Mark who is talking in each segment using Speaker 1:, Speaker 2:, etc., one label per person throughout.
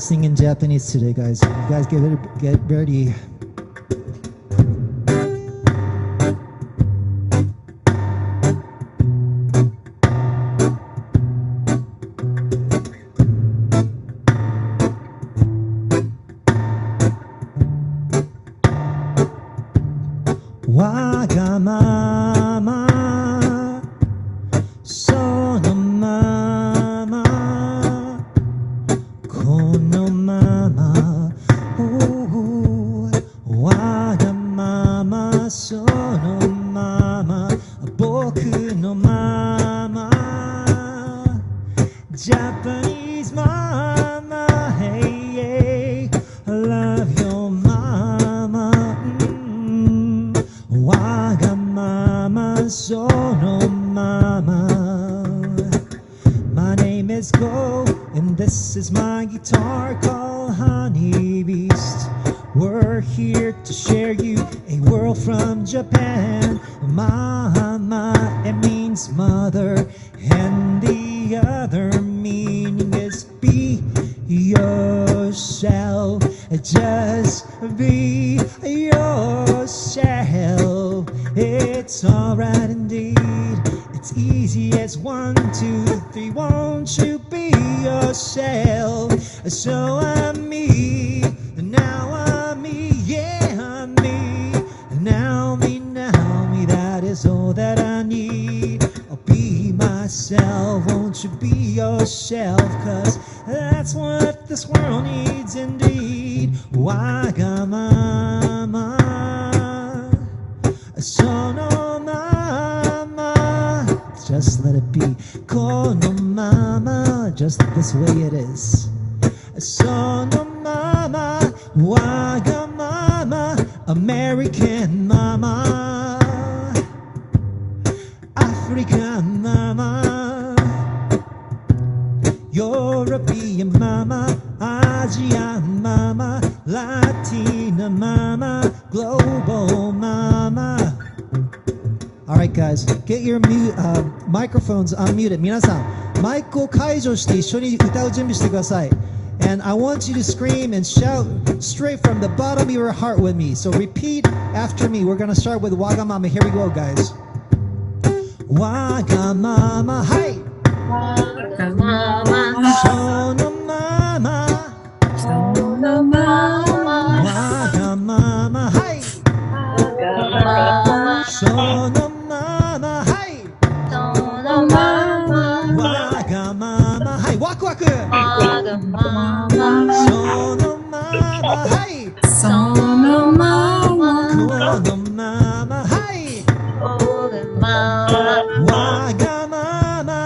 Speaker 1: sing in Japanese today, guys. You guys get ready. Wagamama, sonomama, konomama, wagamama, sonomama, boku no mama, Japanese mama, hey, hey, I love your mama. Wagamama, sonomama. My name is Go, and this is my guitar called Honey Beast. We're here to share you a world from Japan. Mama, it means mother, and the other meaning is be yourself. Just be yourself. It's alright indeed. It's easy as 1, 2, 3. Won't you be yourself? So I'm me. Now I'm me. Yeah, I'm me. Now me, now me. That is all that I need. I'll be myself. Won't you be yourself? 'Cause that's what this world needs indeed. Wagamama, sonomama, just let it be. Konomama, just this way it is. Sonomama, wagamama, American mama, African mama, European mama, Asian mama, Latina mama, global mama. Alright guys, get your microphones unmuted. 皆さん、マイクを解除して一緒に歌う準備してください。And I want you to scream and shout straight from the bottom of your heart with me. So repeat after me. We're going to start with Wagamama. Here we go, guys. Wagamama, hi!
Speaker 2: Wagamama,
Speaker 1: sonomama,
Speaker 2: sonomama,
Speaker 1: wagamama, hi!
Speaker 2: wagamama,
Speaker 1: sonomama, hi!
Speaker 2: sonomama,
Speaker 1: wagamama, hi! Waku waku!
Speaker 2: wagamama,
Speaker 1: sonomama, hi!
Speaker 2: sonomama,
Speaker 1: konomama, hi!
Speaker 2: wagamama,
Speaker 1: wagamama.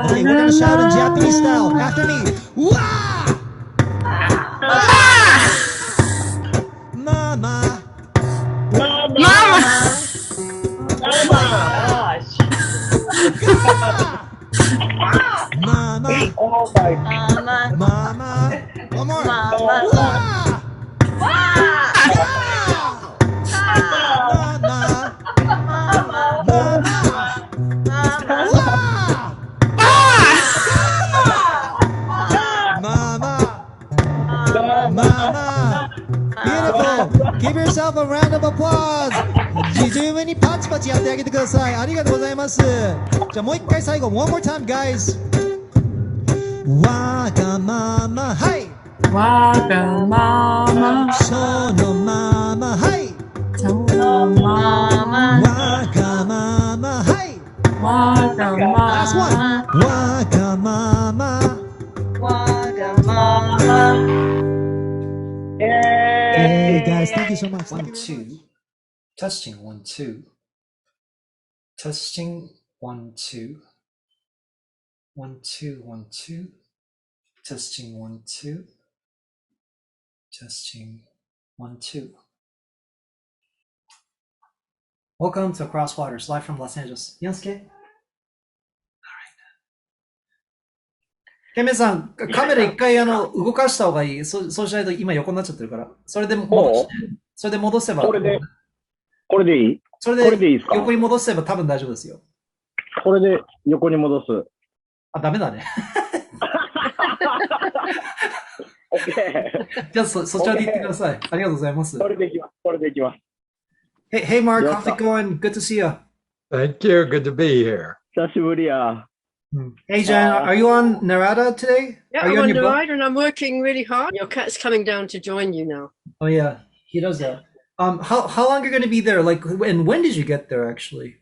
Speaker 1: Okay, we're gonna shout in Japanese style. After me. Wah! Mama. Mama.
Speaker 3: Oh my
Speaker 2: mama,
Speaker 1: Mama. One more.
Speaker 2: Mama.
Speaker 1: Wah! Mama. Beautiful. Give yourself a round of applause. 自由にパチパチやってあげてください。ありがとうございます。じゃあもう一回最後。One more time, guys. わがまま、はい。
Speaker 2: わがまま、
Speaker 1: そのまま、はい。
Speaker 2: そのまま、
Speaker 1: わがまま、はい。
Speaker 2: わがまま、
Speaker 1: Last one. わがまま。
Speaker 2: わがまま。
Speaker 1: Hey guys, thank you so much.
Speaker 4: 1, 2. Testing 1, 2. Testing 1, 2. 1, 2, 1, 2. Testing 1, 2. Testing 1, 2. Welcome to Across Waters, live from Los Angeles. Yansuke? ケンメイさん、カメラ一回動かした方がいい。そうしないと今横になっちゃってるから。それで戻して。それで戻せば。
Speaker 3: これでいい
Speaker 4: それでいいですか？横に戻せば多分大丈夫ですよ。
Speaker 3: これで横に戻す。
Speaker 4: あ、ダメだね。
Speaker 3: OK。
Speaker 4: じゃあそちらで行ってください。ありがとうございます。
Speaker 3: これでいきます。これでいきます。
Speaker 4: Hey, Mark, how's it going? Good to see you.
Speaker 5: Thank you. Good to be here.
Speaker 3: 久しぶりや。
Speaker 4: Hey, Jen, are you on Narada today?
Speaker 6: Yeah,
Speaker 4: Are
Speaker 6: I'm
Speaker 4: you on
Speaker 6: on
Speaker 4: your
Speaker 6: the
Speaker 4: boat?
Speaker 6: ride and I'm working really hard. Your cat's coming down to join you now.
Speaker 4: Oh yeah, he does that. How long are you going to be there? Like, and when did you get there actually?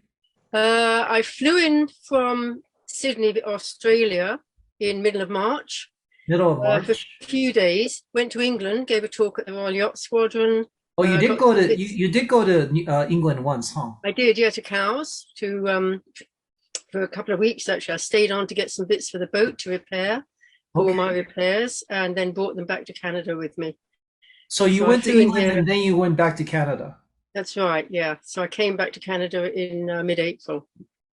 Speaker 6: I flew in from Sydney, Australia in middle of March.
Speaker 4: Middle of
Speaker 6: For
Speaker 4: March.
Speaker 6: a few days, went to England, gave a talk at the Royal Yacht Squadron.
Speaker 4: Oh, you did
Speaker 6: got
Speaker 4: go to
Speaker 6: tickets.
Speaker 4: you did go to England once, huh?
Speaker 6: I did, yeah, to Cowes for a couple of weeks actually. I stayed on to get some bits for the boat to repair, all my repairs, and then brought them back to Canada with me.
Speaker 4: So you
Speaker 6: So I
Speaker 4: went to
Speaker 6: flew in
Speaker 4: England
Speaker 6: here.
Speaker 4: and then you went back to Canada.
Speaker 6: That's right, yeah. So I came back to Canada in mid-April.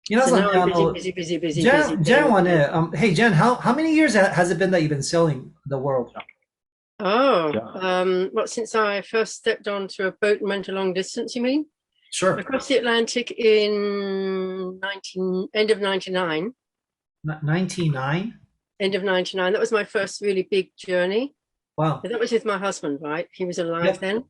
Speaker 4: 皆
Speaker 6: So
Speaker 4: さん
Speaker 6: now
Speaker 4: ね、
Speaker 6: I'm busy.
Speaker 4: Jen はね、Hey Jen, how many years has it been that you've been selling the world?
Speaker 6: Oh, what, since I first stepped onto a boat and went a long distance, you mean?
Speaker 4: Sure.
Speaker 6: Across the Atlantic in end of 99.
Speaker 4: 99?
Speaker 6: End of 99. That was my first really big journey.
Speaker 4: Wow.
Speaker 6: That was with my husband, right? He was alive
Speaker 4: Yep.
Speaker 6: then.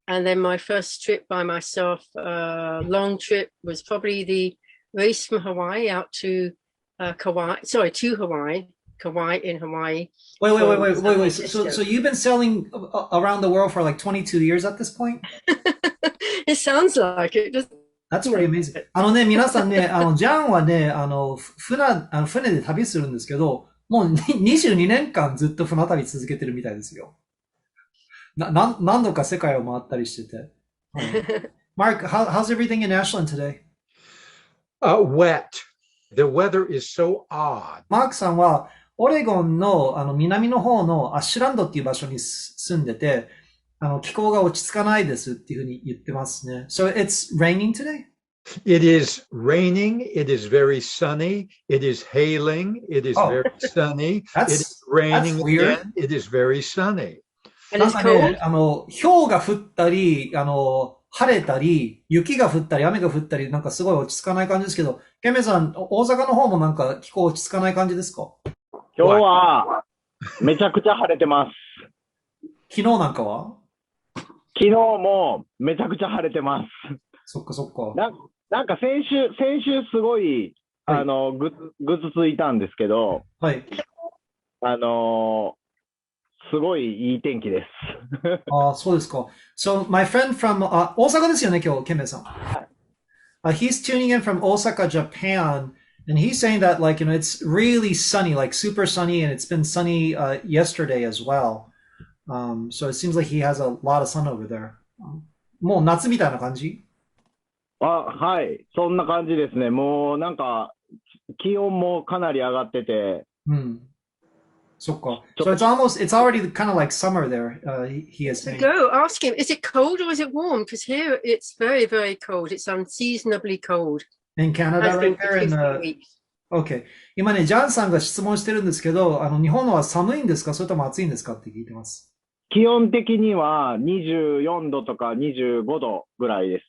Speaker 6: And then my first trip by myself, long trip, was probably the race from Hawaii out to to Hawaii, Kauai in Hawaii.
Speaker 4: Wait. So you've been selling around the world for like 22 years at this point?
Speaker 6: It sounds like it. Just
Speaker 4: That's pretty amazing. 皆さんね、ジャンはね、船で旅するんですけど、もう22年間ずっと船旅続けてるみたいですよ。何度か世界を回ったりしてて。Mark, how's everything in Ashland today?
Speaker 5: Wet. The weather is so odd.
Speaker 4: マークさんは、オレゴンの南の方のアッシュランドっていう場所に住んでて、気候が落ち着かないですっていうふうに言ってますね。So it's raining today?
Speaker 5: It is raining. It is very sunny. It is hailing. It is very sunny. It is raining
Speaker 4: that's weird.
Speaker 5: again. It is very sunny.
Speaker 6: and
Speaker 4: なん
Speaker 6: it's
Speaker 4: か
Speaker 6: cold.
Speaker 4: ね、氷が降ったり、晴れたり、雪が降ったり、雨が降ったり、なんかすごい落ち着かない感じですけど、ケメさん、大阪の方もなんか気候落ち着かない感じですか？
Speaker 3: 今日は、めちゃくちゃ晴れてます。
Speaker 4: 昨日なんかは？
Speaker 3: 昨日もめちゃくちゃ晴れてます。
Speaker 4: そっか。
Speaker 3: なんか先週すごい、ぐずついたんですけど、
Speaker 4: はい。
Speaker 3: すごいいい天気です。
Speaker 4: そうですか。So, my friend from, 大阪ですよね、今日、ケメさん。He's tuning in from Osaka, Japan, and he's saying that, like, it's really sunny, like super sunny, and it's been sunny, yesterday as well. So it seems like he has a lot of sun over there. もう夏みたいな感じ？
Speaker 3: はい。そんな感じですね。もうなんか、気温もかなり上がってて。
Speaker 4: そっか。So it's already kind of like summer there, he is saying.
Speaker 6: Go ask him, is it cold or is it warm? Because here it's very, very cold. It's unseasonably cold.
Speaker 4: In Canada
Speaker 6: Has been
Speaker 4: right
Speaker 6: for
Speaker 4: there in
Speaker 6: 2-3
Speaker 4: the...
Speaker 6: weeks.
Speaker 4: Okay. 今ね、ジャンさんが質問してるんですけど、日本のは寒いんですか？それとも暑いんですかって聞いてます。
Speaker 3: 気温的には24度とか25度ぐらいです。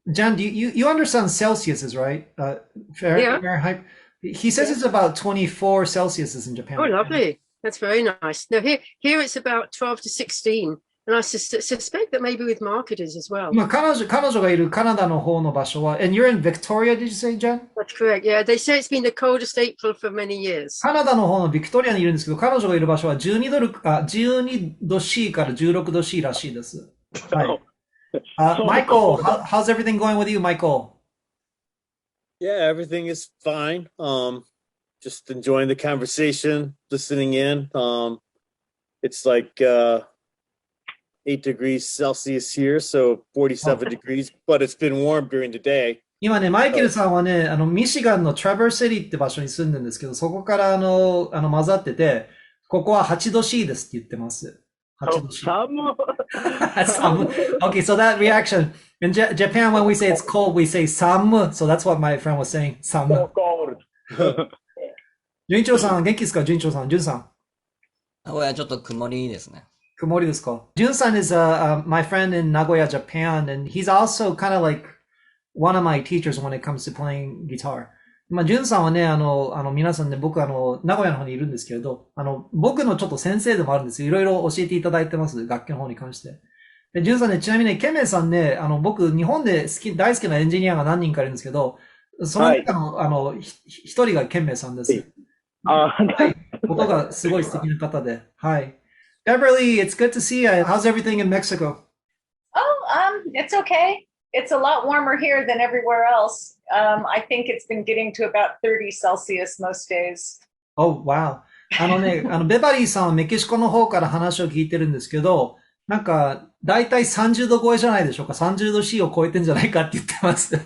Speaker 4: Jan, you understand Celsius, right? Fahrenheit. He says it's about 24 Celsius in Japan.
Speaker 6: Oh, lovely. That's very nice. No, here it's about 12 to 16. And I suspect that maybe with Mark it is as well.
Speaker 4: 今彼女がいるカナダの方の場所は、and you're in Victoria, did you say, Jen?
Speaker 6: That's correct. Yeah, they say it's been the coldest April for many years.
Speaker 4: カナダの方のビクトリアにいるんですけど、彼女がいる場所は12度 C から16度 C らしいです。はい。Michael, how's everything going with you, Michael?
Speaker 7: Yeah, everything is fine. Just enjoying the conversation, listening in. It's like 8 degrees Celsius here, so 47 degrees, but it's been warm during the day.
Speaker 4: 今ね、マイケルさんはね、ミシガンのトラバーシティって場所に住んでるんですけど、そこから混ざってて、ここは8度 C ですって言ってます。8度 C。
Speaker 3: 寒
Speaker 4: Okay, so that reaction. In Japan, when we say it's cold, we say samu. So that's what my friend was saying. Samu. 順一郎さん、元気ですか？順一郎さん、順さん。
Speaker 8: 名古屋ちょっと曇りですね。
Speaker 4: 曇りですか？順さん is my friend in Nagoya, Japan, and he's also kind of like one of my teachers when it comes to playing guitar. まあ、ジュンさんはね、皆さんね、僕名古屋の方にいるんですけれど、僕のちょっと先生でもあるんですよ。いろいろ教えていただいてます。楽器の方に関して。で、ジュンさんね、ちなみにね、ケメさんね、僕、日本で大好きなエンジニアが何人かいるんですけど、その中の、一人がケメさんです。はい。ことがすごい素敵な方で。はい。Beverly, it's good to see you. How's everything in Mexico?
Speaker 2: It's okay. It's a lot warmer here than everywhere else. I think it's been getting to about 30 Celsius most days.
Speaker 4: Oh, wow. ベバリーさんはメキシコの方から話を聞いてるんですけど、なんか、だいたい30度超えじゃないでしょうか。30度 C を超えてんじゃないかって言ってます。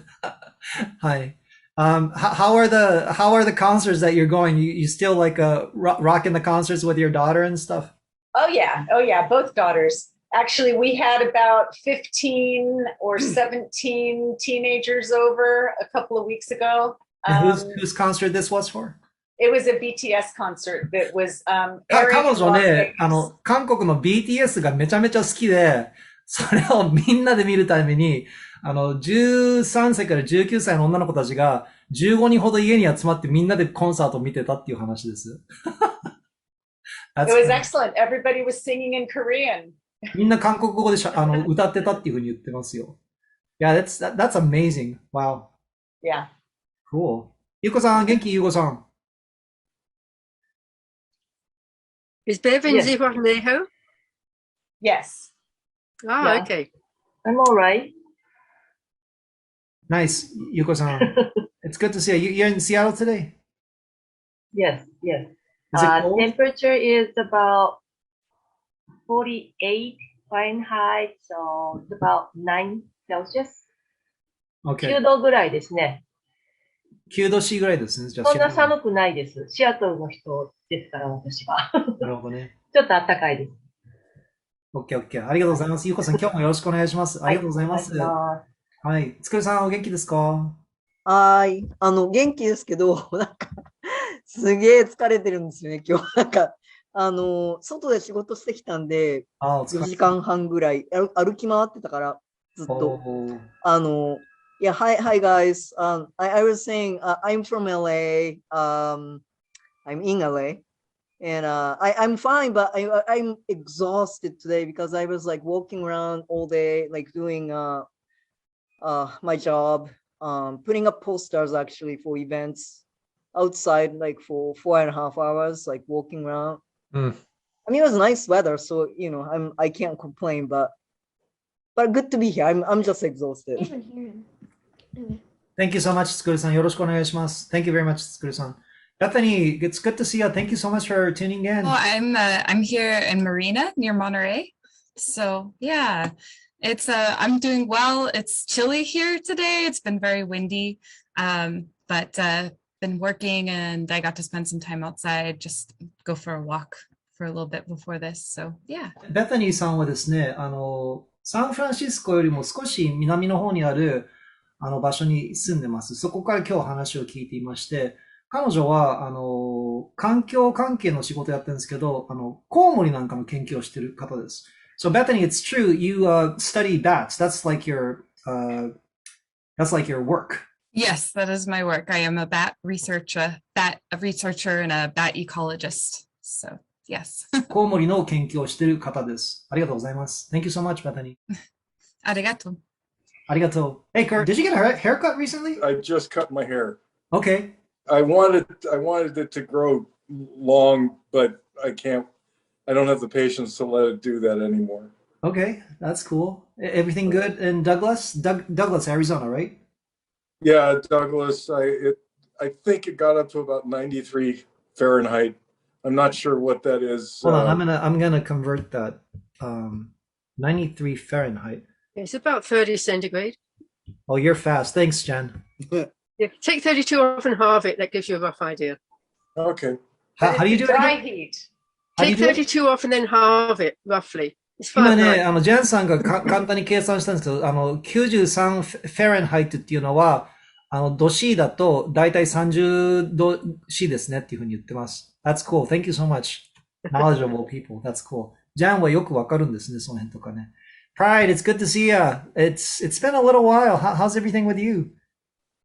Speaker 4: はい。how are the concerts that you're going? You still like rocking the concerts with your daughter and stuff?
Speaker 2: Oh yeah, both daughters. Actually, we had about 15 or 17 teenagers over a couple of weeks ago.
Speaker 4: Whose concert this was for?
Speaker 2: It was a BTS concert that was
Speaker 4: 彼女ね、韓国の BTS がめちゃめちゃ好きで、それをみんなで見るために、13歳から19歳の女の子たちが15人ほど家に集まってみんなでコンサートを見てたっていう話です。
Speaker 2: It was excellent. Everybody was singing in Korean.
Speaker 4: みんな韓国語で歌ってたっていうふうに言ってますよ。Yeah, that's amazing. Wow.
Speaker 2: Yeah.
Speaker 4: Cool. ゆうこさん、元気ゆうこさん。
Speaker 6: Is Bevan Zihuaneho?
Speaker 2: Yes.
Speaker 6: Ah, okay.
Speaker 9: I'm all right.
Speaker 4: Nice, Yuko-san. It's good to see you. You're in Seattle today?
Speaker 9: Yes, yes.
Speaker 4: Is it cold?
Speaker 9: Temperature is about 48 Fahrenheit, so it's about 9 Celsius.
Speaker 4: Okay.
Speaker 9: 9度ぐらいですね。
Speaker 4: 9度 C ぐらいですね。じゃあ
Speaker 9: そんな寒くないです。シアトルの人ですから、私は。
Speaker 4: なるほどね。
Speaker 9: ちょっと暖かいです。
Speaker 4: OK、OK。ありがとうございます。ゆうこさん、今日もよろしくお願いします。ありがとうございます。はい。つくるさん、お元気ですか？
Speaker 10: はい。元気ですけど、なんか、すげえ疲れてるんですよね、今日。なんか、外で仕事してきたんで、4時間半ぐらい歩き回ってたから、ずっと。Yeah, hi guys. I was saying I'm from LA. I'm in LA, and I'm fine, but I'm exhausted today because I was like walking around all day, like doing my job, putting up posters actually for events outside, like for 4.5 hours, like walking around. I mean, it was nice weather, so I can't complain, but good to be here. I'm just exhausted.
Speaker 4: Thank you so much, つくるさん。よろしくお願いします。Thank you very much, つくるさん。Bethany, it's good to see you. Thank you so much for tuning in.
Speaker 11: Oh, I'm here in Marina near Monterey. So yeah, it's I'm doing well. It's chilly here today. It's been very windy, but been working and I got to spend some time outside, just go for a walk for a little bit before this. So yeah.
Speaker 4: Bethany さんはですね、サンフランシスコよりも少し南の方にある場所に住んでます。そこから今日話を聞いていまして、彼女は、環境関係の仕事やってるんですけど、コウモリなんかの研究をしている方です。So Bethany, it's true. You study bats. That's like your work.
Speaker 11: Yes, that is my work. I am a bat researcher and a bat ecologist. So yes.
Speaker 4: コウモリの研究をしている方です。ありがとうございます。Thank you so much, Bethany.
Speaker 11: ありがとう。
Speaker 4: ありがとう。Hey, Kurt, did you get a haircut recently?
Speaker 12: I just cut my hair.
Speaker 4: Okay.
Speaker 12: I wanted it to grow long, but I don't have the patience to let it do that anymore.
Speaker 4: Okay, that's cool. Everything good in Douglas? Douglas, Arizona, right?
Speaker 12: Yeah, Douglas. I think it got up to about 93 Fahrenheit. I'm not sure what that is.
Speaker 4: Hold on, I'm gonna convert that. 93 Fahrenheit.
Speaker 6: It's about 30 centigrade.
Speaker 4: Oh, you're fast. Thanks, Jen.
Speaker 6: Yeah, take 32 off and halve it. That gives you a rough idea.
Speaker 12: Okay.
Speaker 4: How do you do it?
Speaker 2: Dry heat.
Speaker 6: Take 32 off and then halve it, roughly.
Speaker 4: 今ね、ジェンさんが簡単に計算したんですけど、93フェレンハイトっていうのは、度 C だとだいたい30度 C ですねっていうふうに言ってます。That's cool. Thank you so much. Knowledgeable people. That's cool. ジャンはよくわかるんですね、その辺とかね。Pride, it's good to see you. It's been a little while. How's everything with you?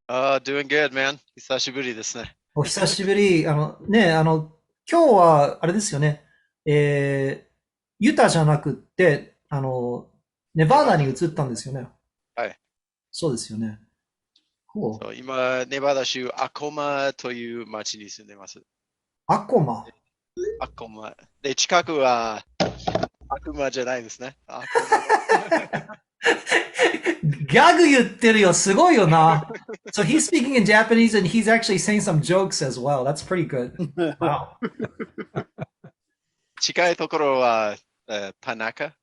Speaker 13: Doing good, man. 久しぶりですね。
Speaker 4: お久しぶり。今日は、あれですよね。ユタじゃなくって、ネバダに移ったんですよね。
Speaker 13: はい。
Speaker 4: そうですよね。
Speaker 13: そう今、ネバダ州アコマという町に住んでます。
Speaker 4: アコマ
Speaker 13: アコマ。で、近くは悪魔じゃないですね。アコマ。
Speaker 4: ギャグ言ってるよ。すごいよな。So he's speaking in Japanese and he's actually saying some jokes as well. That's pretty good. Wow.
Speaker 13: 近いところは、タナカ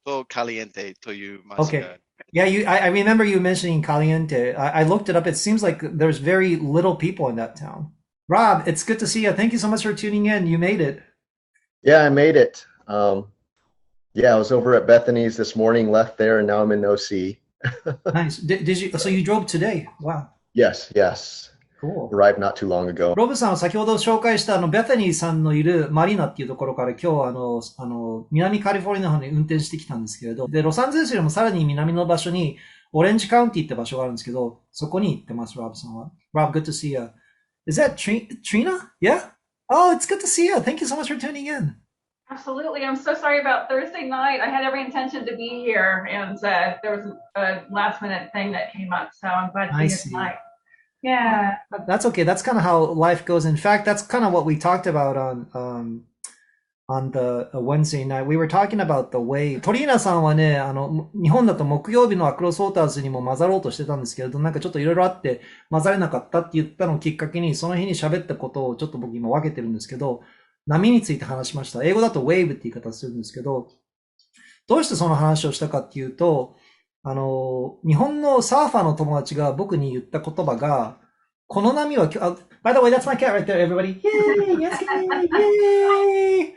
Speaker 13: とカリエンテという町が。
Speaker 4: Okay. Yeah, I remember you mentioning Caliente. I looked it up. It seems like there's very little people in that town. Rob, it's good to see you. Thank you so much for tuning in. You made it.
Speaker 14: Yeah, I made it. Yeah, I was over at Bethany's this morning, left there, and now I'm in OC.
Speaker 4: Nice. Did you? So you drove today? Wow.
Speaker 14: Yes.
Speaker 4: Cool.
Speaker 14: Arrived not too long ago.
Speaker 4: ロブさんは先ほど紹介したベタニーさんのいるマリナっていうところから今日南カリフォルニアの方に運転してきたんですけれど、で、ロサンゼルスよりもさらに南の場所にオレンジカウンティって場所があるんですけど、そこに行ってます、ロブさんは。Rob, good to see you. Is that Trina? Yeah? Oh, it's good to see you. Thank you so much for tuning in.
Speaker 15: Absolutely. I'm so sorry about Thursday night. I had every intention to be here, and there was a last minute thing that came up, so I'm glad to be here tonight. Yeah.
Speaker 4: That's okay. That's kind of how life goes. In fact, that's kind of what we talked about on the Wednesday night. We were talking about the wave. トリーナさんはね、日本だと木曜日のアクロスウォーターズにも混ざろうとしてたんですけれど、なんかちょっといろいろあって混ざれなかったって言ったのをきっかけに、その日に喋ったことをちょっと僕今分けてるんですけど、波について話しました。英語だと wave って言い方するんですけど、どうしてその話をしたかっていうと、日本のサーファーの友達が僕に言った言葉が、この波はby the way, that's my cat right there, everybody. Yay! Yes, yay!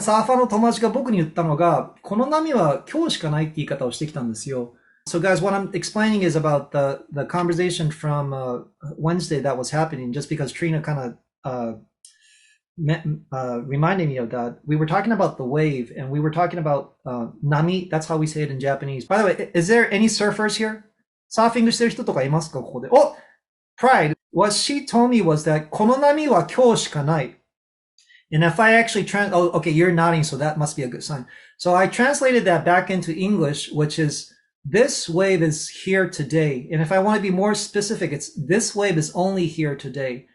Speaker 4: サーファーの友達が僕に言ったのが、この波は今日しかないって言い方をしてきたんですよ。So guys, what I'm explaining is about the conversation from Wednesday that was happening, just because Trina kind of reminded me of that. We were talking about the wave, and we were talking about nami. That's how we say it in Japanese. By the way, is there any surfers here? サーフィングしてる人とかいますかここで。Oh, Pride. What she told me was that この波は今日しかない。And if I actually oh, okay, you're nodding, so that must be a good sign. So I translated that back into English, which is this wave is here today. And if I want to be more specific, it's this wave is only here today.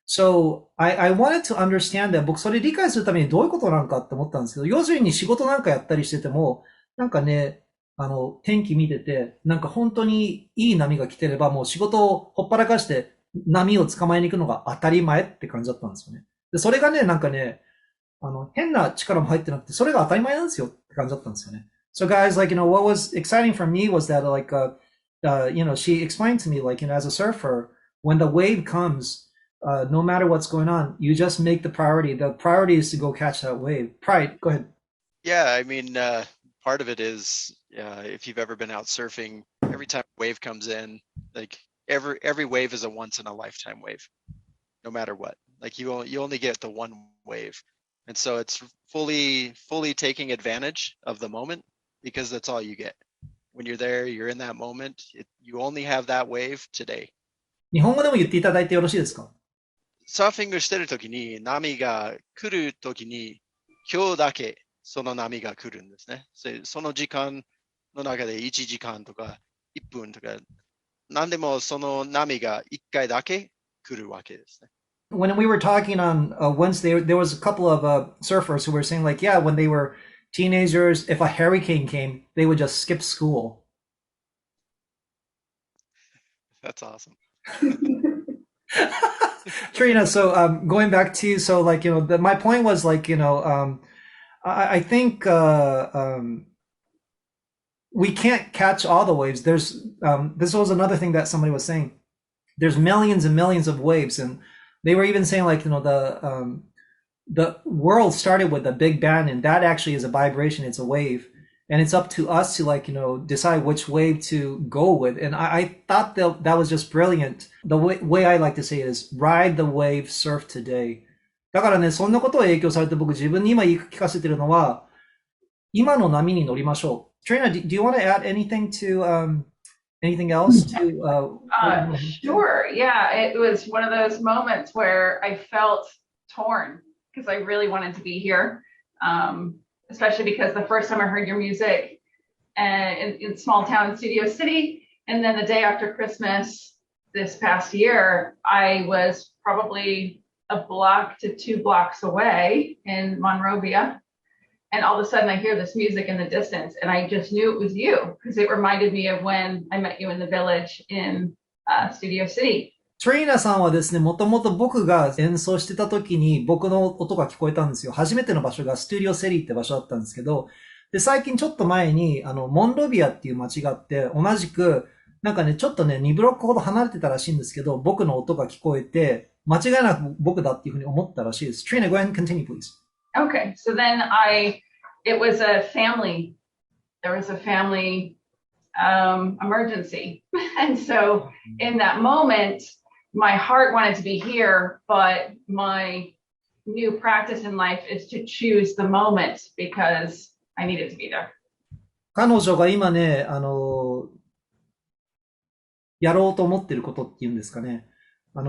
Speaker 4: So I wanted to understand that 僕それ理解するためにどういうことなのかって思ったんですけど、要するに仕事なんかやったりしてても、なんかね、天気見てて、なんか本当にいい波が来てればもう仕事をほっぱらかして波を捕まえに行くのが当たり前って感じだったんですよね。で、それがね、なんかね、変な力も入ってなくて、それが当たり前なんですよって感じだったんですよね。So guys, like, what was exciting for me was that, like, she explained to me, like, as a surfer, when the wave comes, no matter what's going on, you just make the priority. The priority is to go catch that wave. Pride, go ahead.
Speaker 13: Yeah, I mean, part of it is, if you've ever been out surfing, every time a wave comes in, like every wave is a once in a lifetime wave, no matter what. Like you only get the one wave. And so it's fully taking advantage of the moment because that's all you get. When you're there, you're in that moment. You only have that wave today.
Speaker 4: 日本語でも言っていただいてよろしいですか？
Speaker 13: サーフィングしてるときに波が来るときに今日だけその波が来るんですね。その時間の中で1時間とか1分とか何でもその波が1回だけ来るわけですね。
Speaker 4: When we were talking on Wednesday, there was a couple of surfers who were saying like, yeah, when they were teenagers, if a hurricane came, they would just skip school.
Speaker 13: That's awesome.
Speaker 4: Trina, so going back to you, so like, my point was like, I think we can't catch all the waves. There's this was another thing that somebody was saying. There's millions and millions of waves, and they were even saying like, the world started with a big bang, and that actually is a vibration. It's a wave. And it's up to us to like, decide which wave to go with. And I thought that was just brilliant. The way I like to say it is ride the wave, surf today. だからね、そんなことを影響されて僕自分に今言い聞かせてるのは、今の波に乗りましょう。Trina, do you want to add anything to anything else to
Speaker 15: Sure. Yeah, it was one of those moments where I felt torn because I really wanted to be here, especially because the first time I heard your music in small town Studio City, and then the day after Christmas this past year, I was probably a block to 2 blocks away in Monrovia. And all of a sudden I hear this music in the distance and I just knew it was you because it reminded me of when I met you in the village in Studio City.
Speaker 4: トレイナーさんはですね、もともと僕が演奏してた時に僕の音が聞こえたんですよ。初めての場所がスタジオセリーって場所だったんですけど、で、最近ちょっと前に、モンロビアっていう街があって、同じく、なんかね、ちょっとね、2ブロックほど離れてたらしいんですけど、僕の音が聞こえて、間違いなく僕だっていうふうに思ったらしいです。Trina, go ahead and continue, please.
Speaker 15: Okay, so then it was a family, there was a family emergency. And so in that moment, my heart wanted to be here, but my new practice in life is to choose the moment because I needed to be there.
Speaker 4: 彼女が今ね、やろうと思ってることっていうんですかね。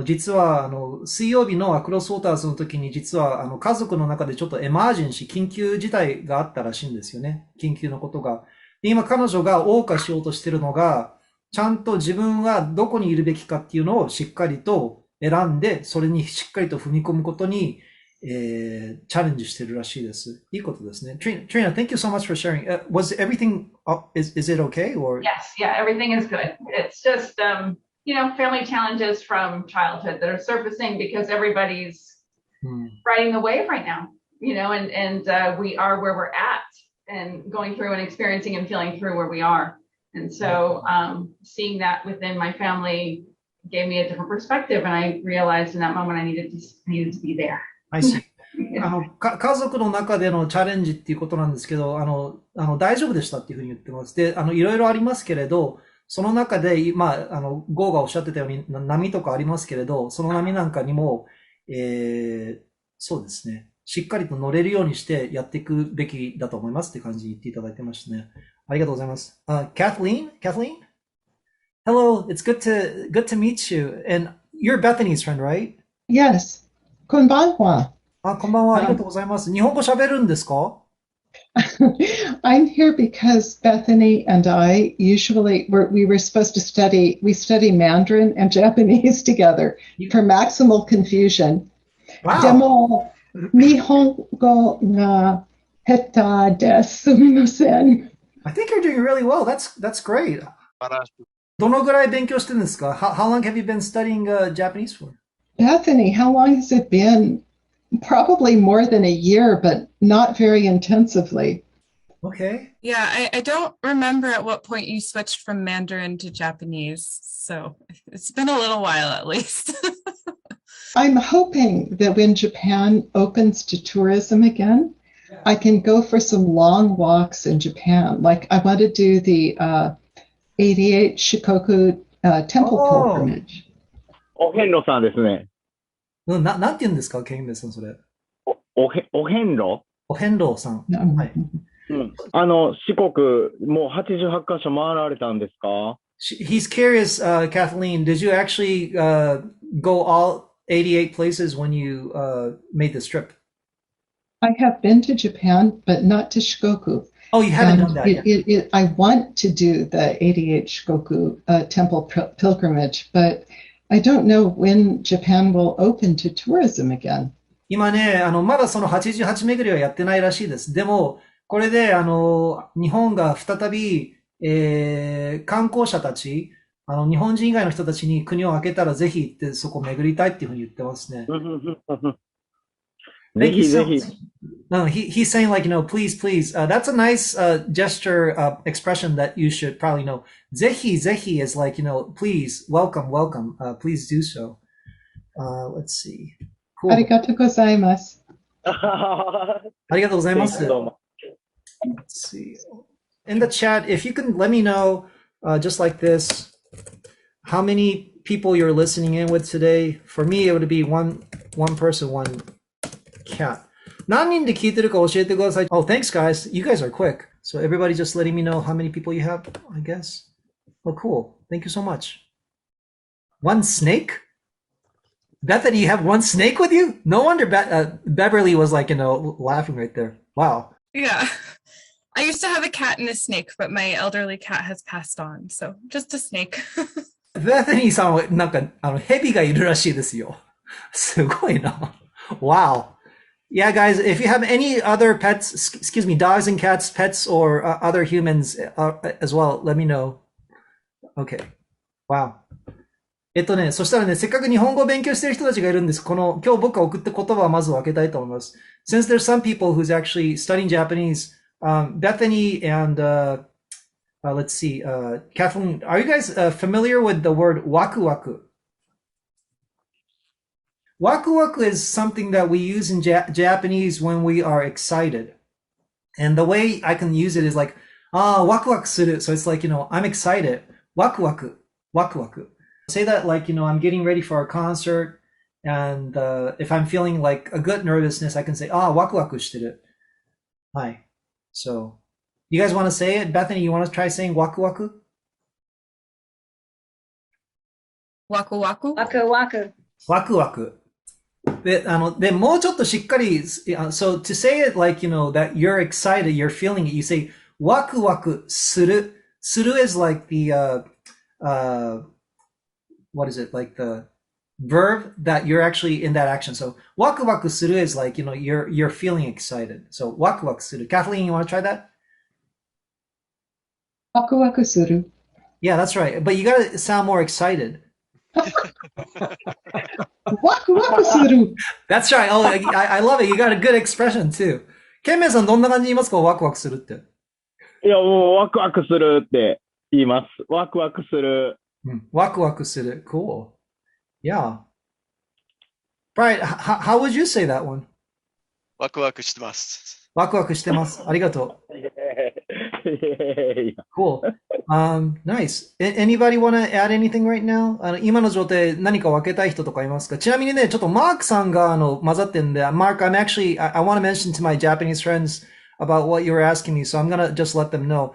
Speaker 4: 実は、水曜日のアクロスウォーターズの時に実は、家族の中でちょっとエマージェンシー、緊急事態があったらしいんですよね。緊急のことが。で、今彼女が謳歌しようとしてるのが、ちゃんと自分はどこにいるべきかっていうのをしっかりと選んで、それにしっかりと踏み込むことに、チャレンジしてるらしいです。いいことですね。Trina, thank you so much for sharing. Was everything, is it okay? Or?
Speaker 15: Yes, yeah, everything is good. It's just, family challenges from childhood that are surfacing because everybody's riding the wave right now, and we are where we're at and going through and experiencing and feeling through where we are. And so seeing that within my family gave me a different perspective. And I realized in that moment I needed to be there.
Speaker 4: I see. 家族の中でのチャレンジっていうことなんですけど、大丈夫でしたっていうふうに言ってます。で、いろいろありますけれど、その中で、ゴーがおっしゃってたように波とかありますけれど、その波なんかにも、そうですね。しっかりと乗れるようにしてやっていくべきだと思いますって感じで言っていただいてましたね。ありがとうございます。Kathleen? Hello, it's good to meet you. And you're Bethany's friend, right?
Speaker 16: Yes. こんばんは。
Speaker 4: こんばんは。ありがとうございます。日本語喋るんですか？
Speaker 16: I'm here because Bethany and I usually we were supposed to study Mandarin and Japanese together for maximal confusion.
Speaker 4: Wow.
Speaker 16: でも日本語が下手です。すみません。
Speaker 4: I think you're doing really well. That's great. どのぐらい勉強してるんですか？ How long have you been studying Japanese for?
Speaker 16: Bethany, how long has it been? Probably more than a year, but not very intensively.
Speaker 4: Okay.
Speaker 11: Yeah, I don't remember at what point you switched from Mandarin to Japanese, so it's been a little while at least.
Speaker 16: I'm hoping that when Japan opens to tourism again, I can go for some long walks in Japan. Like I want to do the 88 Shikoku temple pilgrimage.
Speaker 3: お遍路さんですね。
Speaker 4: なんて言うんですか、ケンベさん、それ。
Speaker 3: お遍路？
Speaker 4: お遍路さん。はい。
Speaker 3: 四国、もう88カ所回られたんですか？
Speaker 4: He's curious, Kathleen, did you actually go all 88 places when you made this trip?
Speaker 16: I have been to Japan, but not to Shikoku.
Speaker 4: Oh, you haven't done that yet.
Speaker 16: I want to do the 88 Shikoku temple pilgrimage, but I don't know when Japan will open to tourism again.
Speaker 4: 今ね、まだその88巡りはやってないらしいです。でも、これで、日本が再び、観光者たち、日本人以外の人たちに国を開けたらぜひ行ってそこを巡りたいっていうふうに言ってますね。
Speaker 3: ぜひぜひ。
Speaker 4: No, he's saying like, please, please. That's a nice gesture expression that you should probably know. ぜひぜひ is like, please, welcome, welcome. Please do so. Let's see. Cool.
Speaker 16: ありがとうございます。
Speaker 4: ありがとうございます。Let's see. In the chat, if you can let me know, just like this, how many people you're listening in with today. For me, it would be one person, one cat. 何人で聞いてるか教えてください。Oh, thanks, guys. You guys are quick. So everybody just letting me know how many people you have, I guess. Oh, cool. Thank you so much. One snake? Bethany, you have one snake with you? No wonder Beverly was like, laughing right there. Wow.
Speaker 11: Yeah. I used to have a cat and a snake, but my elderly cat has passed on. So just a snake.
Speaker 4: Bethany さんはなんか蛇がいるらしいですよ。すごいな。Wow. Yeah, guys, if you have any other pets, excuse me, dogs and cats, pets, or other humans as well, let me know. Okay. Wow. そしたらね、せっかく日本語を勉強してる人たちがいるんです。今日僕が送った言葉をまず分けたいと思います。Since there's some people who's actually studying Japanese, Bethany and, let's see, Kathleen, are you guys familiar with the word waku waku? Waku waku is something that we use in Japanese when we are excited. And the way I can use it is like, waku waku suru. So it's like, I'm excited. Waku waku, waku waku. Say that like, I'm getting ready for a concert. And if I'm feeling like a good nervousness, I can say, waku waku shiteru. Hi. So, you guys want to say it? Bethany, you want to try saying waku waku?
Speaker 11: Waku waku?
Speaker 2: Waku waku.
Speaker 4: Waku waku. で、もうちょっとしっかり、so to say it like, that you're excited, you're feeling it, you say, ワクワクする. する is like the, what is it? Like the verb that you're actually in that action. So, ワクワクする is like, you're feeling excited. So, ワクワクする. Kathleen, you want to try that?
Speaker 16: ワクワクする.
Speaker 4: Yeah, that's right. But you gotta sound more excited.
Speaker 16: ワクワクする.
Speaker 4: That's right. Oh, I love it. You got a good expression too. ケンメイさんどんな感じで言いますか？ワクワクするって。
Speaker 3: いや、もうワクワクするって言います。ワクワクする。
Speaker 4: ワクワクする。Cool. Yeah. Brian, how would you say that one?
Speaker 13: ワクワクしてます。
Speaker 4: ワクワクしてます。ありがとう。Cool. Nice. Anybody want to add anything right now? 今の状態何か分けたい人とかいますか？ちなみにね、ちょっとマークさんが混ざってんで、Mark, I'm actually, I want to mention to my Japanese friends about what you were asking me, so I'm gonna just let them know.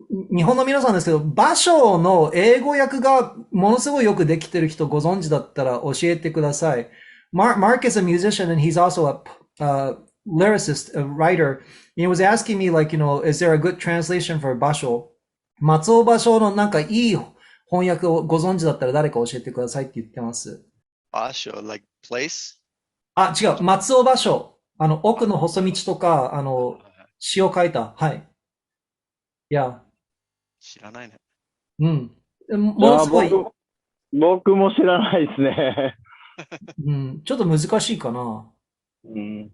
Speaker 4: 日本の皆さんですけど、場所の英語訳がものすごいよくできてる人ご存知だったら教えてください。Mark is a musician and he's also a lyricist, a writer. He was asking me like, is there a good translation for 場所? 松尾芭蕉のなんかいい翻訳をご存知だったら誰か教えてくださいって言ってます。
Speaker 13: 場所 like place?
Speaker 4: 違う。松尾芭蕉。奥の細道とか、詩を書いた。はい。いや。
Speaker 13: 知らないね。
Speaker 4: うん。ものすごい。
Speaker 3: 僕も知らないですね。
Speaker 4: うん。ちょっと難しいかな。
Speaker 3: うん。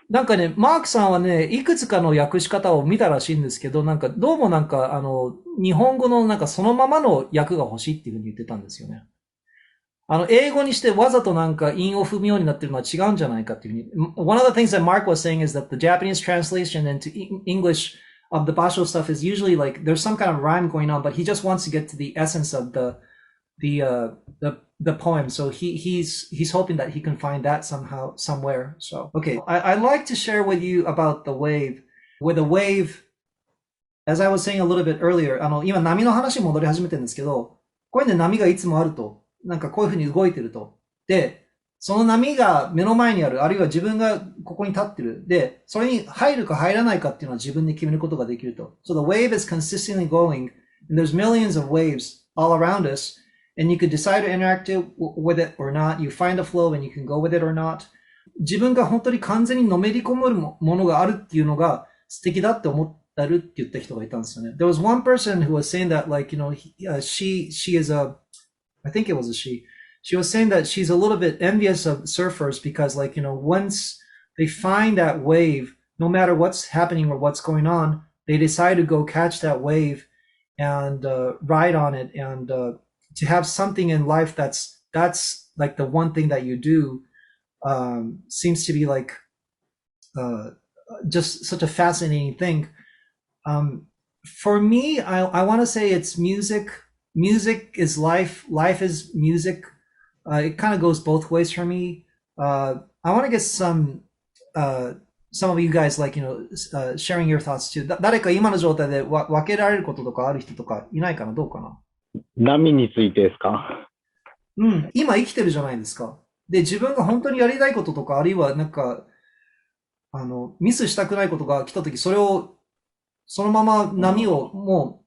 Speaker 4: なんかね、マークさんはね、いくつかの訳し方を見たらしいんですけど、どうも日本語のそのままの訳が欲しいっていうふうに言ってたんですよね。英語にしてわざと韻を踏むようになってるのは違うんじゃないかっていうふうに。One of the things that Mark was saying is that the Japanese translation into English of the basho stuff is usually like, there's some kind of rhyme going on, but he just wants to get to the essence of the poem. So he's hoping that he can find that somehow, somewhere. So, okay. I'd like to share with you about the wave. With a wave, as I was saying a little bit earlier, 今波の話に戻り始めてるんですけど、こういうね、波がいつもあると、こういうふうに動いてると。で、その波が目の前にある、あるいは自分がここに立ってる。で、それに入るか入らないかっていうのは自分で決めることができると。So the wave is consistently going, and there's millions of waves all around us, and you could decide to interact with it or not. You find a flow and you can go with it or not. 自分が本当に完全にのめり込むものがあるっていうのが素敵だって思ってるって言った人がいたんですよね。There was one person who was saying that, like, she is I think it was a she. She was saying that she's a little bit envious of surfers because, like, once they find that wave, no matter what's happening or what's going on, they decide to go catch that wave and ride on it. And to have something in life that's like the one thing that you do seems to be like just such a fascinating thing. For me, I want to say it's music. Music is life. Life is music. It kind of goes both ways for me. I want to get some some of you guys like, sharing your thoughts too. 誰か今の状態で分けられることとかある人とかいないかなどうかな
Speaker 3: 波についてですか？
Speaker 4: うん、今生きてるじゃないですか。で、自分が本当にやりたいこととか、あるいはなんか、ミスしたくないことが来たとき、それを、そのまま波をも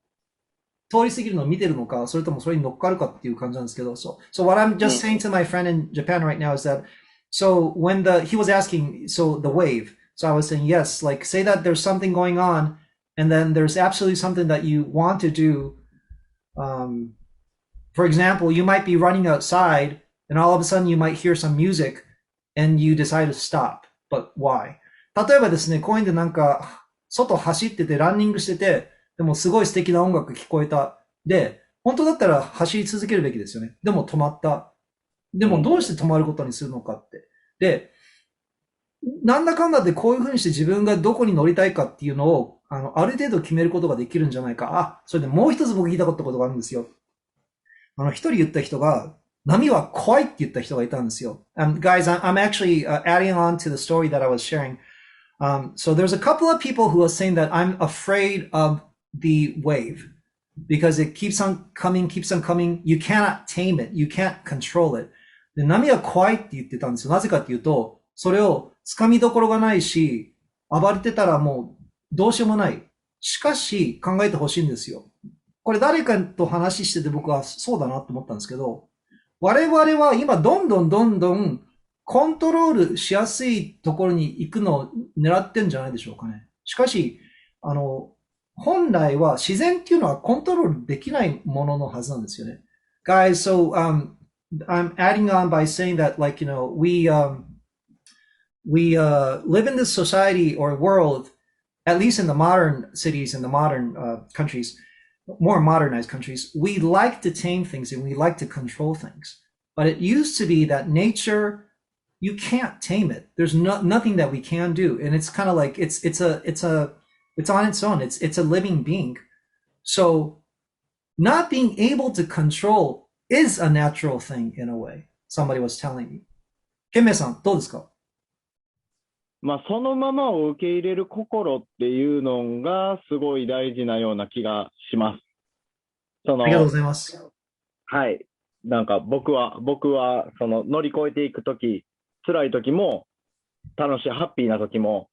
Speaker 4: う通り過ぎるのを見てるのか、それともそれに乗っかるかっていう感じなんですけど、so what I'm just saying to my friend in Japan right now is that, so when he was asking, so the wave, so I was saying, yes, like say that there's something going on, and then there's absolutely something that you want to do. For example, you might be running outside, and all of a sudden you might hear some music, and you decide to stop. But why? 例えばですね、公園でなんか、外走ってて、ランニングしてて、でもすごい素敵な音楽聞こえた。で、本当だったら走り続けるべきですよね。でも止まった。でもどうして止まることにするのかって。で、なんだかんだでこういうふうにして自分がどこに乗りたいかっていうのを、ある程度決めることができるんじゃないか。あ、それでもう一つ僕聞いたことがあるんですよ。一人言った人が、波は怖いって言った人がいたんですよ。Guys, I'm actually adding on to the story that I was sharing. So there's a couple of people who are saying that I'm afraid of the wave because it keeps on coming. You cannot tame it. You can't control it. で、波は怖いって言ってたんですよ。なぜかっていうと、それを掴みどころがないし、暴れてたらもうどうしようもない。しかし考えてほしいんですよ。これ誰かと話してて僕はそうだなと思ったんですけど、我々は今どんどんコントロールしやすいところに行くのを狙ってんじゃないでしょうかね。しかし、本来は自然っていうのはコントロールできないもののはずなんですよね。Guys, so, I'm adding on by saying that, like, we live in this society or world, at least in the modern cities and the modern countries, more modernized countries, we like to tame things and we like to control things. But it used to be that nature, you can't tame it. There's nothing that we can do. And it's kind of like, it's on its own. It's a living being. So not being able to control is a natural thing in a way. Somebody was telling me. ケンメイさん、どうですか？
Speaker 3: まあ、そのままを受け入れる心っていうのがすごい大事なような気がします。
Speaker 4: ありがとうございます。
Speaker 3: はい。なんか僕はその乗り越えていくとき、辛いときも、楽しい、ハッピーなときも、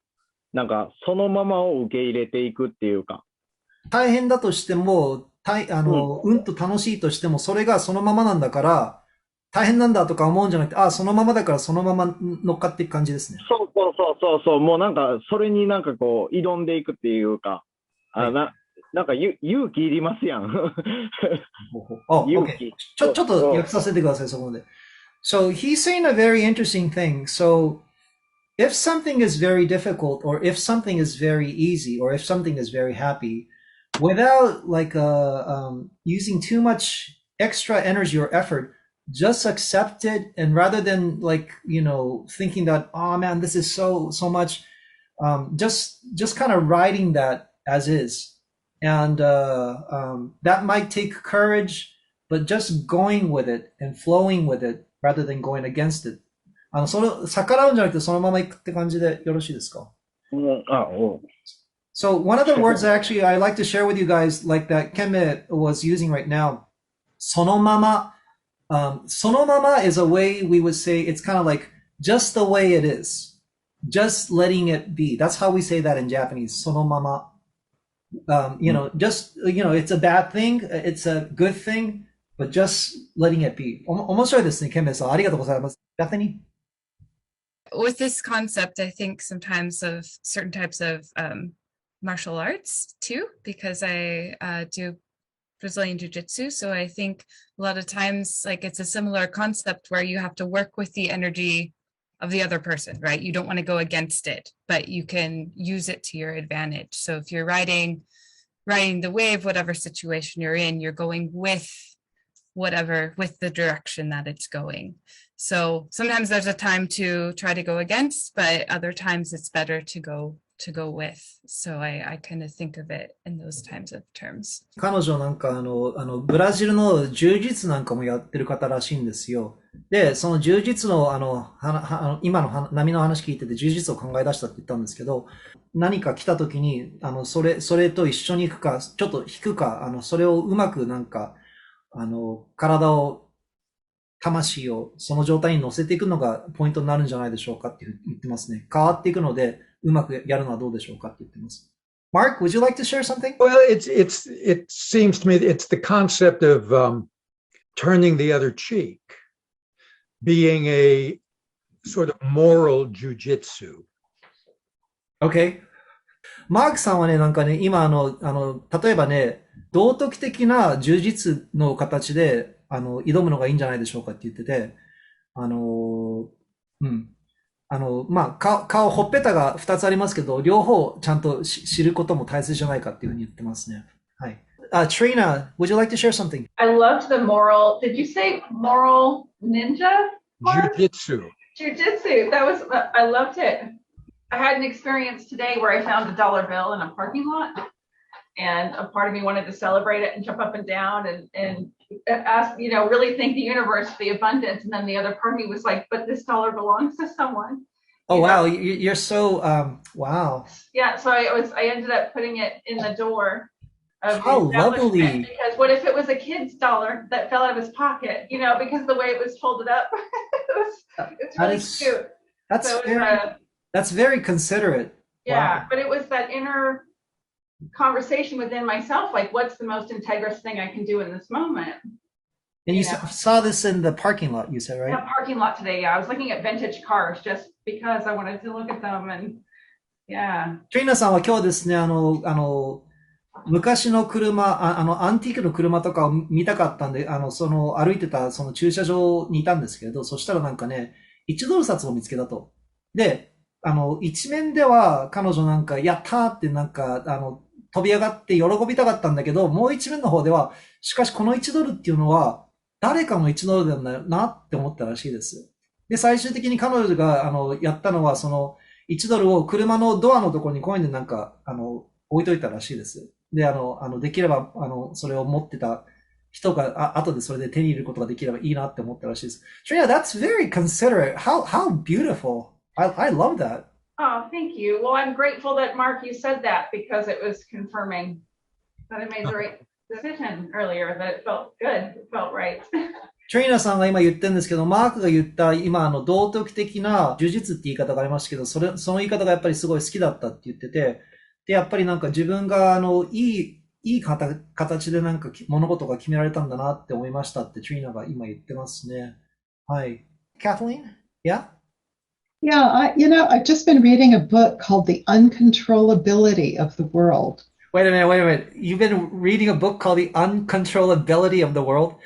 Speaker 3: なんかそのままを受け入れていくっていうか。
Speaker 4: 大変だとしても、うんと楽しいとしても、それがそのままなんだから、大変なんだとか思うんじゃなくて、そのままだからそのまま乗っかっていく感じですね。
Speaker 3: そう。もうなんか、それになんかこう、挑んでいくっていうか、なんか勇気いりますやん。勇気。
Speaker 4: ちょっと訳させてください、そこで。So he's saying a very interesting thing. So if something is very difficult, or if something is very easy, or if something is very happy, without like using too much extra energy or effort, just accept it, and rather than like, thinking that, oh man, this is so much, just kind of riding that as is. And that might take courage, but just going with it and flowing with it rather than going against it. 逆らうんじゃなくてそのまま行くって感じでよろしいですか？So one of the words that actually I like to share with you guys, like that Kemme was using right now, そのまま. そのまま is a way we would say it's kind of like just the way it is, just letting it be. That's how we say that in Japanese. そのまま. Just, it's a bad thing, it's a good thing, but just letting it be. 面白いですね、ケンメイさん。ありがとうございます。Bethany?
Speaker 11: With this concept, I think sometimes of certain types of martial arts too, because I do Brazilian jiu-jitsu. So I think a lot of times, like, it's a similar concept where you have to work with the energy of the other person, right? You don't want to go against it, but you can use it to your advantage. So if you're riding the wave, whatever situation you're in, you're going with the direction that it's going. So sometimes there's a time to try to go against, but other times it's better to go to go with. So I kind of think of it in those types of terms.
Speaker 4: 彼女なんかブラジルの柔術なんかもやってる方らしいんですよ。で、その柔術の今の波の話聞いてて柔術を考え出したって言ったんですけど、何か来た時に、それと一緒に行くか、ちょっと引くか、それをうまくなんか、体を、魂をその状態に乗せていくのがポイントになるんじゃないでしょうかって言ってますね。変わっていくので、うまくやるのはどうでしょうかって言ってます。Mark, would you like to share something?
Speaker 5: Well, it seems to me it's the concept of turning the other cheek, being a sort of moral jujitsu.
Speaker 4: Okay. マークさんはね、なんかね、今例えばね、道徳的な柔術の形で、挑むのがいいんじゃないでしょうかって言ってて、まあ、顔、ほっぺたが2つありますけど、両方ちゃんと知ることも大切じゃないかっていうふうに言ってますね。はい。Trina, would you like to share something?
Speaker 15: I loved the moral, did you say moral ninja?
Speaker 5: Jujitsu.
Speaker 15: Jujitsu. I loved it. I had an experience today where I found a dollar bill in a parking lot, and a part of me wanted to celebrate it and jump up and down and ask, really thank the universe for the abundance. And then the other part of me was like, but this dollar belongs to someone.
Speaker 4: Oh, wow. You're so, wow.
Speaker 15: Yeah. So I ended up putting it in the door of
Speaker 4: How
Speaker 15: the establishment,
Speaker 4: lovely.
Speaker 15: because what if it was a kid's dollar that fell out of his pocket, because the way it was folded up, it's really cute.
Speaker 4: That's very considerate.
Speaker 15: Yeah.
Speaker 4: Wow.
Speaker 15: But it was that inner conversation within myself, like what's the most integrous thing I can do in this moment.
Speaker 4: And you saw this in the parking lot, you said, right?
Speaker 15: Yeah, parking lot today. Yeah, I was looking at vintage cars just because I wanted to look at them, and yeah.
Speaker 4: Trina さんは今日ですね、昔の車、アンティークの車とかを見たかったんで、歩いてたその駐車場にいたんですけど、そしたらなんかね、1ドル札を見つけたと。で、一面では彼女なんか、やったーってなんか、飛び上がって喜びたかったんだけど、もう一面の方では、しかしこの1ドルっていうのは、誰かの1ドルなんだよなって思ったらしいです。で、最終的に彼女が、やったのは、その1ドルを車のドアのところにコインでなんか、置いといたらしいです。で、できれば、それを持ってた人が、後でそれで手に入れることができればいいなって思ったらしいです。Trina, that's very considerate. How beautiful. I love that.
Speaker 15: Oh, thank you. Well, I'm grateful that Mark, you said that, because it was confirming that I made the right decision earlier, that it felt good, it felt right.
Speaker 4: トレーナーさんが今言ってるんですけど、マークが言った今道徳的な呪術って言い方がありましたけど、その言い方がやっぱりすごい好きだったって言ってて、で、やっぱりなんか自分がいい形でなんか物事が決められたんだなって思いましたってトレーナーが今言ってますね。はい。Kathleen? Yeah?
Speaker 16: Yeah, I've just been reading a book called The Uncontrollability of the World.
Speaker 4: Wait a minute. You've been reading a book called The Uncontrollability of the World?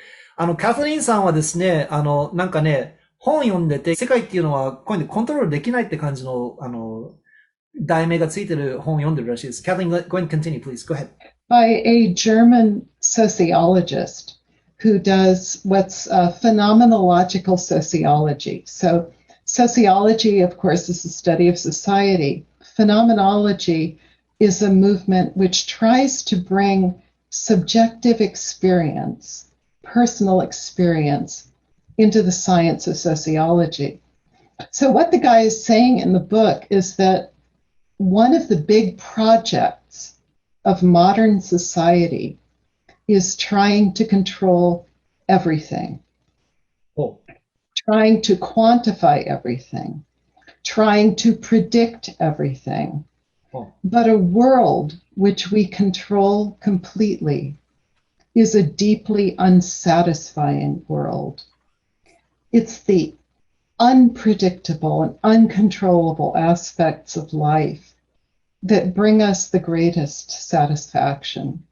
Speaker 4: カトリンさんはですね、なんかね、本読んでて、世界っていうのはこういうのコントロールできないって感じの、題名がついてる本を読んでるらしいです。Kathleen, go and continue, please. Go ahead.
Speaker 16: By a German sociologist who does what's phenomenological sociology. So sociology, of course, is the study of society. Phenomenology is a movement which tries to bring subjective experience, personal experience, into the science of sociology. So what the guy is saying in the book is that one of the big projects of modern society is trying to control everything.
Speaker 4: Oh.
Speaker 16: Trying to quantify everything, trying to predict everything, but a world which we control completely is a deeply unsatisfying world. It's the unpredictable and uncontrollable aspects of life that bring us the greatest satisfaction.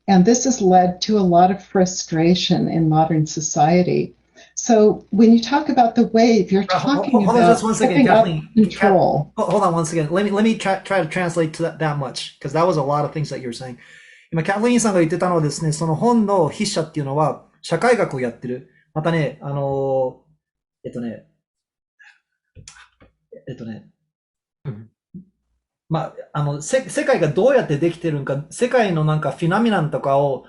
Speaker 16: And this has led to a lot of frustration in modern society. So when you talk about the wave, you're talking about stepping up control.
Speaker 4: Hold on one second. Let me try to translate to that much, because that was a lot of things that you're saying. 今、キャトリーンさんが言ってたのはですね、その本の筆者っていうのは社会学をやってる。またね、世界がどうやってできてるのか、世界のなんかフィノミナンとかを、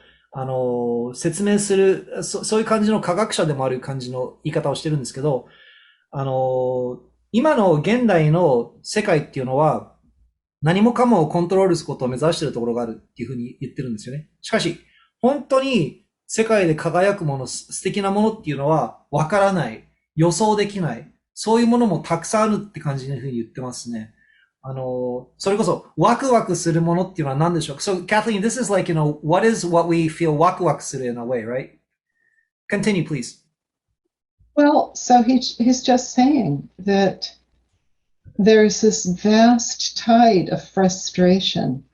Speaker 4: 説明する、そういう感じの科学者でもある感じの言い方をしてるんですけど、今の現代の世界っていうのは、何もかもをコントロールすることを目指しているところがあるっていうふうに言ってるんですよね。しかし、本当に世界で輝くもの、素敵なものっていうのはわからない、予想できない、そういうものもたくさんあるって感じのふうに言ってますね。それこそワクワクするものっていうのは何でしょうか。So, Kathleen, this is like, what is what we feel ワクワクする in a way, right? Continue, please.
Speaker 16: Well, so he's just saying that there's this vast tide of frustration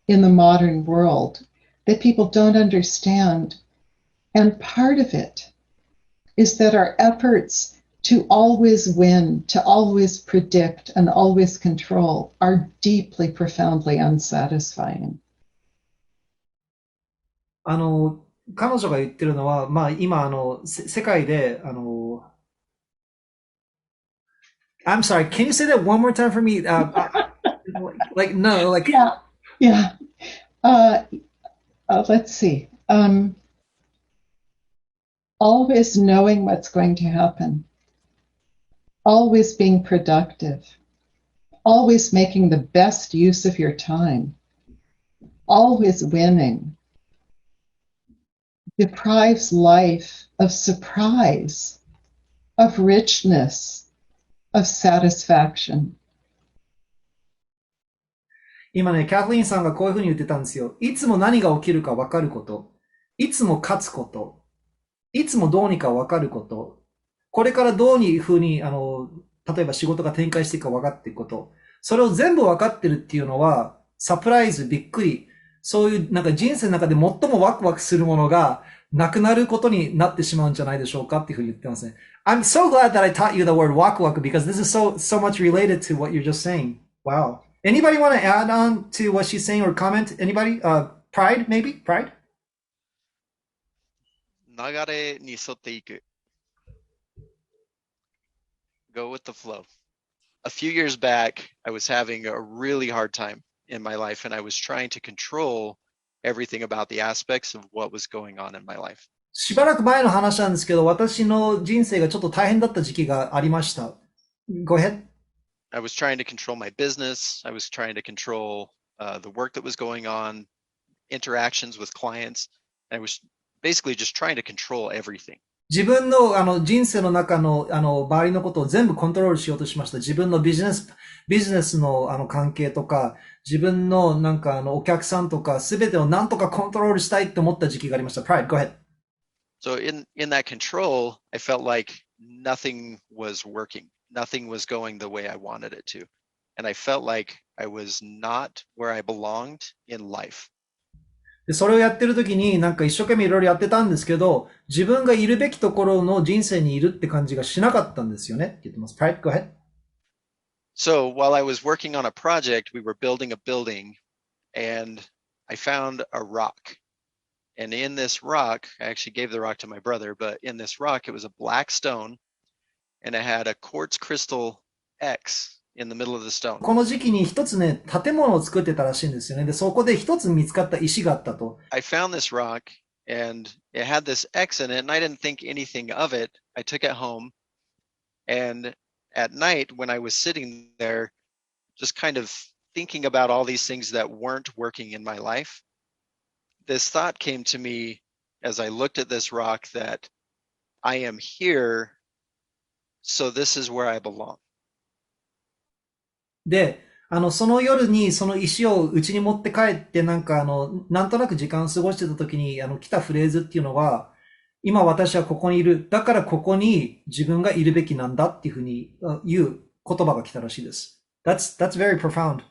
Speaker 16: in the modern world that people don't understand. And part of it is that our efforts to always win, to always predict, and always control are deeply, profoundly unsatisfying.
Speaker 4: 彼女が言ってるのは、今、世界で、I'm sorry, can you say that one more time for me? Like, no, like.
Speaker 16: Yeah. Let's see. Always knowing what's going to happen. Always being productive. Always making the best use of your time. Always winning. Deprives life of surprise, of richness, of satisfaction.
Speaker 4: 今ね、キャトリーンさんがこういうふうに言ってたんですよ。いつも何が起きるか分かること。いつも勝つこと。いつもどうにか分かること。これからどういうふうに、例えば仕事が展開していくか分かっていくこと。それを全部分かってるっていうのは、サプライズ、びっくり。そういう、なんか人生の中で最もワクワクするものが、なくなることになってしまうんじゃないでしょうかっていうふうに言ってますね。I'm so glad that I taught you the word ワクワク because this is so much related to what you're just saying. Wow. Anybody want to add on to what she's saying or comment? Anybody? Pride, maybe? Pride?
Speaker 13: 流れに沿っていく。Go with the flow. A few years back, I was having a really hard time in my life, and I was trying to control everything about the aspects of what was going on in my life.
Speaker 4: しばらく前の話なんですけど、私の人生がちょっと大変だった時期がありました。Go ahead.
Speaker 13: I was trying to control my business. I was trying to control the work that was going on, interactions with clients. And I was basically just trying to control everything.
Speaker 4: 自分の人生の中の周りのことを全部コントロールしようとしました。自分のビジネスの関係とか、自分のなんかお客さんとか、すべてをなんとかコントロールしたいって思った時期がありました。Pride, go ahead.
Speaker 13: So in that control, I felt like nothing was working. Nothing was going the way I wanted it to. And I felt like I was not where I belonged in life.
Speaker 4: で、それをやってる時になんか一生懸命いろいろやってたんですけど、自分がいるべきところの人生にいるって感じがしなかったんですよねって言ってます。Pride, go ahead.
Speaker 13: So while I was working on a project, we were building a building and I found a rock. And in this rock, I actually gave the rock to my brother, but in this rock, it was a black stone and it had a quartz crystal X in the middle of the stone.
Speaker 4: この時期に一つね、建物を作ってたらしいんですよね。で、そこで一つ見つかった石があったと。
Speaker 13: I found this rock and it had this X in it and I didn't think anything of it. I took it home and at night when I was sitting there, just kind of thinking about all these things that weren't working in my life, this thought came to me as I looked at this rock that I am here, so this is where I belong.
Speaker 4: で、その夜にその石を家に持って帰って、なんかなんとなく時間を過ごしてた時に、来たフレーズっていうのは、今私はここにいる。だからここに自分がいるべきなんだっていうふうに言う言葉が来たらしいです。That's very profound.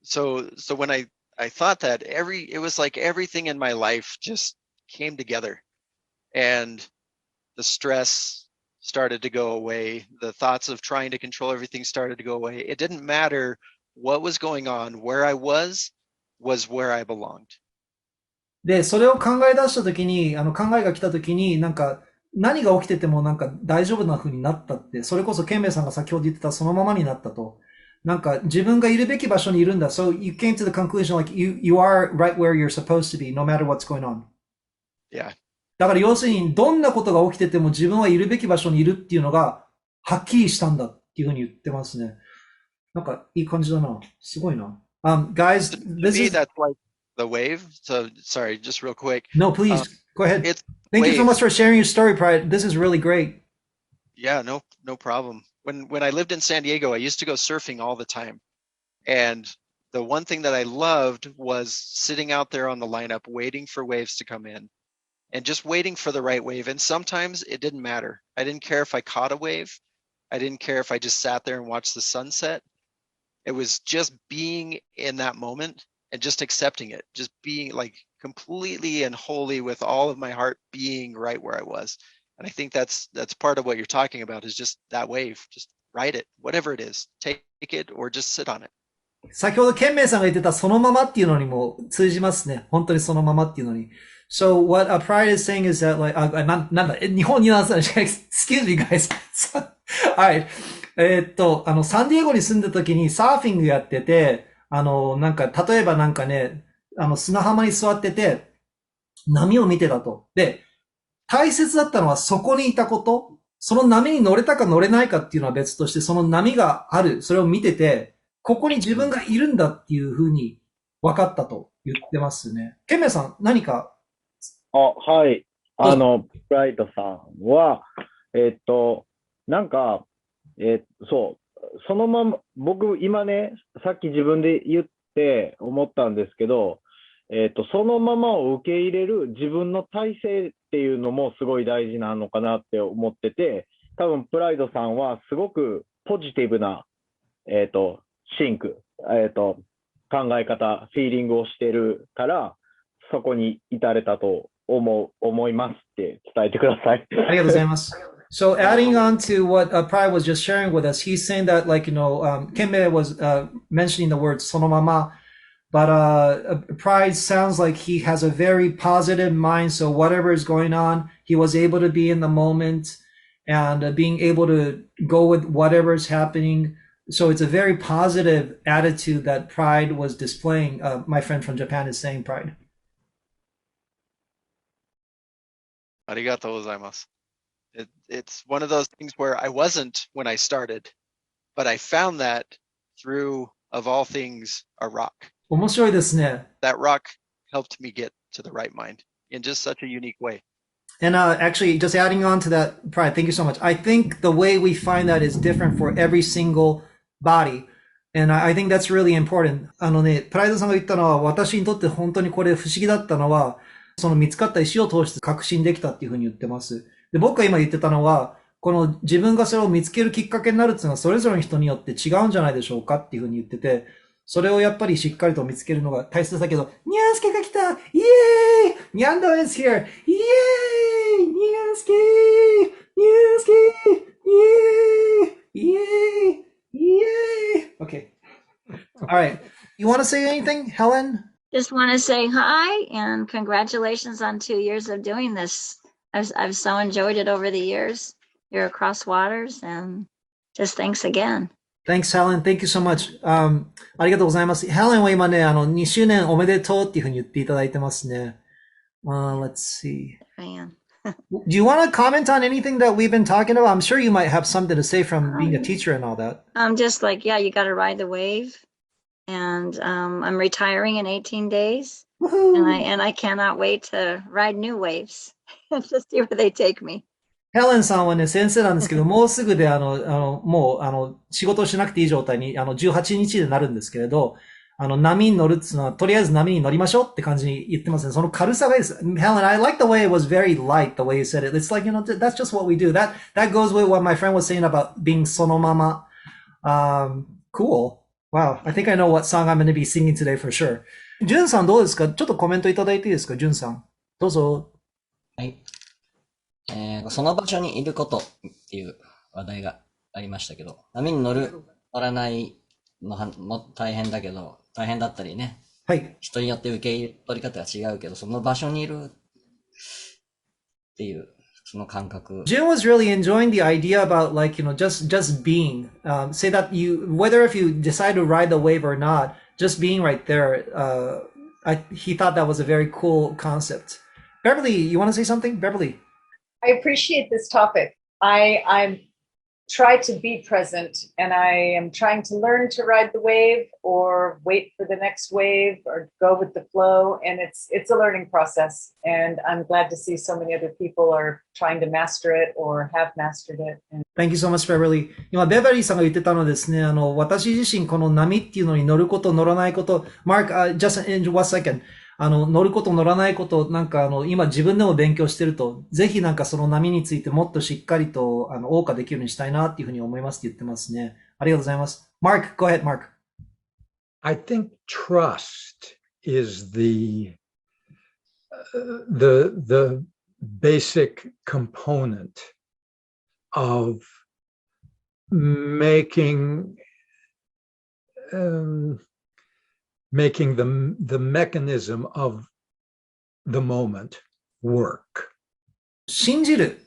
Speaker 13: So when I thought that it was like everything in my life just came together and the stress started to go away. The thoughts of trying to control everything started to go away. It didn't matter what was going on. Where I was where I belonged.
Speaker 4: で、それを考え出したときに、考えが来たときに、なんか、何が起きててもなんか大丈夫な風になったって、それこそケンメイさんが先ほど言ってたそのままになったと。なんか自分がいるべき場所にいるんだ。So you came to the conclusion like you are right where you're supposed to be, no matter what's going on.
Speaker 13: Yeah.
Speaker 4: だから要するにどんなことが起きてても自分はいるべき場所にいるっていうのがはっきりしたんだっていうふうに言ってますね。なんかいい感じだな。すごいな。Guys,
Speaker 13: To
Speaker 4: this
Speaker 13: me,
Speaker 4: is...
Speaker 13: that's like the wave. So sorry, just real quick.
Speaker 4: No, please, go ahead. Thank you so
Speaker 13: wave.
Speaker 4: much for sharing your story, Pride. This is really great.
Speaker 13: Yeah, no problem. When I lived in San Diego, I used to go surfing all the time. And the one thing that I loved was sitting out there on the lineup, waiting for waves to come in and just waiting for the right wave. And sometimes it didn't matter. I didn't care if I caught a wave. I didn't care if I just sat there and watched the sunset. It was just being in that moment and just accepting it, just being like completely and wholly with all of my heart, being right where I was. And I think that's part of what you're talking about is just that wave. Just ride it, whatever it is. Take it or just sit on it.
Speaker 4: 先ほどケンメイさんが言ってたそのままっていうのにも通じますね。本当にそのままっていうのに。So what Pride is saying is that like, なんだ、日本に話すのexcuse me guys. Alright. サンディエゴに住んだ時にサーフィングやってて、なんか、例えばなんかね、砂浜に座ってて、波を見てたと。で、大切だったのはそこにいたこと、その波に乗れたか乗れないかっていうのは別として、その波がある、それを見てて、ここに自分がいるんだっていうふうに分かったと言ってますね。ケンメイさん、何か？
Speaker 3: はい。プライトさんは、なんか、そう、そのまま、僕今ね、さっき自分で言って思ったんですけど、そのままを受け入れる自分の体制っていうのもすごい大事なのかなって思ってて、多分プライドさんはすごくポジティブな、シンク、考え方、フィーリングをしてるから、そこに至れたと思いますって伝えてください。
Speaker 4: ありがとうございます。So adding on to what Pride was just sharing with us, he's saying that like, Kenmei was mentioning the word そのまま, but Pride sounds like he has a very positive mind, so whatever is going on, he was able to be in the moment and being able to go with whatever is happening. So it's a very positive attitude that Pride was displaying. My friend from Japan is saying Pride.
Speaker 13: ありがとうございます。It's one of those things where I wasn't when I started, but I found that through, of all things, a rock.
Speaker 4: 面白いですね。
Speaker 13: That rock helped me get to the right mind in just such a unique way.
Speaker 4: And actually, just adding on to that, Pride, thank you so much. I think the way we find that is different for every single body. And I think that's really important. プライドさんが言ったのは、私にとって本当にこれ不思議だったのは、その見つかった石を通して確信できたっていうふうに言ってます。で、僕が今言ってたのは、この自分がそれを見つけるきっかけになるっていうのはそれぞれの人によって違うんじゃないでしょうかっていうふうに言ってて、それをやっぱりしっかりと見つけるのが大切だけど、ニャンスケが来たイエーイニャンド is here! イエーイニャンスケニャンスケイエーイイエーイイエーイ Okay. Alright. You want to say anything, Helen?
Speaker 17: Just want to say hi and congratulations on 2 years of doing this. I've so enjoyed it over the years. You're across waters and just thanks again.
Speaker 4: Thanks, Helen. Thank you so much. ありがとうございます。Helen は今ね、2周年おめでとうっていうふうに言っていただいてますね。Let's see.
Speaker 17: Man.
Speaker 4: Do you want to comment on anything that we've been talking about? I'm sure you might have something to say from being a teacher and all that.
Speaker 17: I'm just like, yeah, you got to ride the wave. And I'm retiring in 18 days. And I cannot wait to ride new waves and just see where they take me.
Speaker 4: ヘレンさんはね、先生なんですけど、もうすぐでもう、仕事をしなくていい状態に、18日でなるんですけれど、波に乗るっていうのは、とりあえず波に乗りましょうって感じに言ってますね。その軽さがいいです。Helen, I like the way it was very light, the way you said it. It's like, that's just what we do. That goes with what my friend was saying about being そのまま. Cool. Wow. I think I know what song I'm going to be singing today for sure. ジュンさんどうですか？ちょっとコメントいただいていいですか？ジュンさん。どうぞ。
Speaker 8: はい。その場所にいることっていう話題がありましたけど、波に乗らないのも大変だけど、大変だったりね。
Speaker 4: はい。
Speaker 8: 人によって受け取り方が違うけど、その場所にいるっていうその感覚。
Speaker 4: Jun was really enjoying the idea about like, just being. Say that whether if you decide to ride the wave or not, just being right there. He thought that was a very cool concept. Beverly, you want to say something? Beverly.
Speaker 2: I appreciate this topic. I'm try to be present, and I am trying to learn to ride the wave or wait for the next wave or go with the flow, and it's a learning process, and I'm glad to see so many other people are trying to master it or have mastered it.
Speaker 4: Thank you so much, Beverly. 今、ベバリーさんが言ってたのですね、私自身この波っていうのに乗ること、乗らないこと、Mark, just in one second. 乗ること乗らないこと、今自分でも勉強してると、ぜひその波についてもっとしっかりと、謳歌できるようにしたいなっていうふうに思いますって言ってますね。ありがとうございます。Mark, go ahead, Mark.
Speaker 5: I think trust is the basic component of making the mechanism of the moment work.
Speaker 4: 信じる。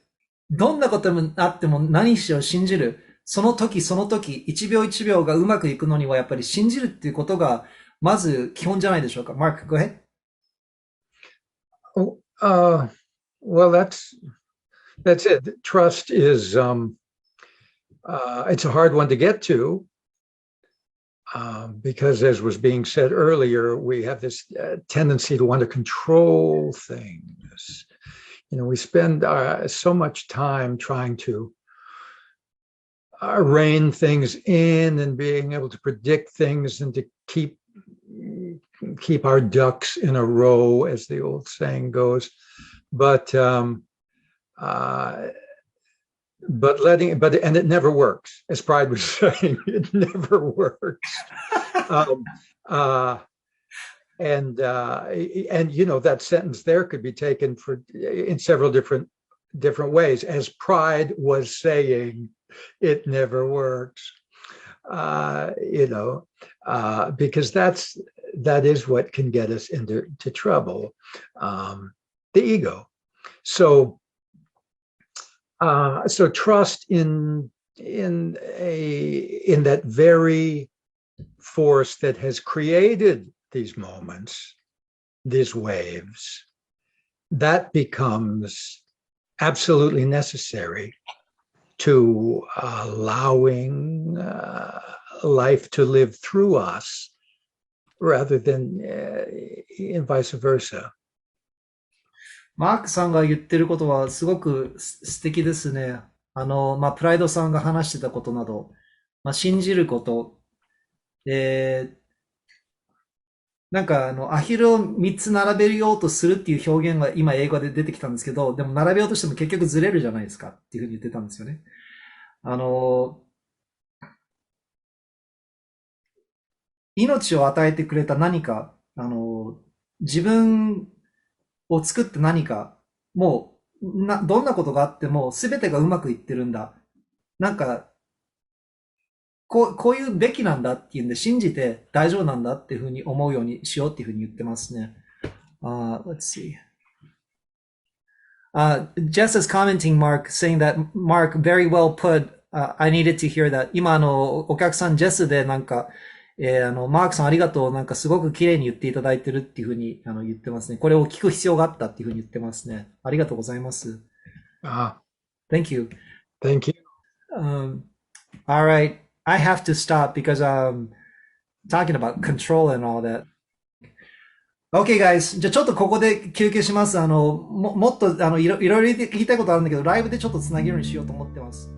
Speaker 4: どんなこともあっても何しよう信じる。その時その時、一秒一秒がうまくいくのにはやっぱり信じるっていうことがまず基本じゃないでしょうか。Mark, go ahead.
Speaker 5: Well, that's it. Trust is it's a hard one to get to. Because as was being said earlier, we have this tendency to want to control things. We spend so much time trying to rein things in and being able to predict things and to keep our ducks in a row, as the old saying goes. But it never works, as Pride was saying. It never works. And that sentence there could be taken in several different ways. As Pride was saying, it never works. Because that is what can get us into trouble. The ego. So trust in that very force that has created these moments, these waves, that becomes absolutely necessary to allowing life to live through us rather than vice versa.
Speaker 4: マークさんが言ってることはすごく素敵ですね。プライドさんが話してたことなど、信じること、アヒルを3つ並べようとするっていう表現が今英語で出てきたんですけど、でも並べようとしても結局ずれるじゃないですかっていうふうに言ってたんですよね。命を与えてくれた何か、自分を作って何か、もう、どんなことがあっても全てがうまくいってるんだ。こういうべきなんだっていうんで信じて大丈夫なんだっていうふうに思うようにしようっていうふうに言ってますね。Let's see. Jess is commenting, Mark, saying that, Mark, very well put. I needed to hear that. 今お客さんジェスでマークさんありがとう。すごく綺麗に言っていただいてるっていうふうに言ってますね。これを聞く必要があったっていうふうに言ってますね。ありがとうございます。Thank you.
Speaker 5: Thank you.
Speaker 4: All right. I have to stop because I'm talking about control and all that. Okay, guys. じゃあちょっとここで休憩します。もっといろいろ言いたいことあるんだけど、ライブでちょっとつなげるようにしようと思ってます。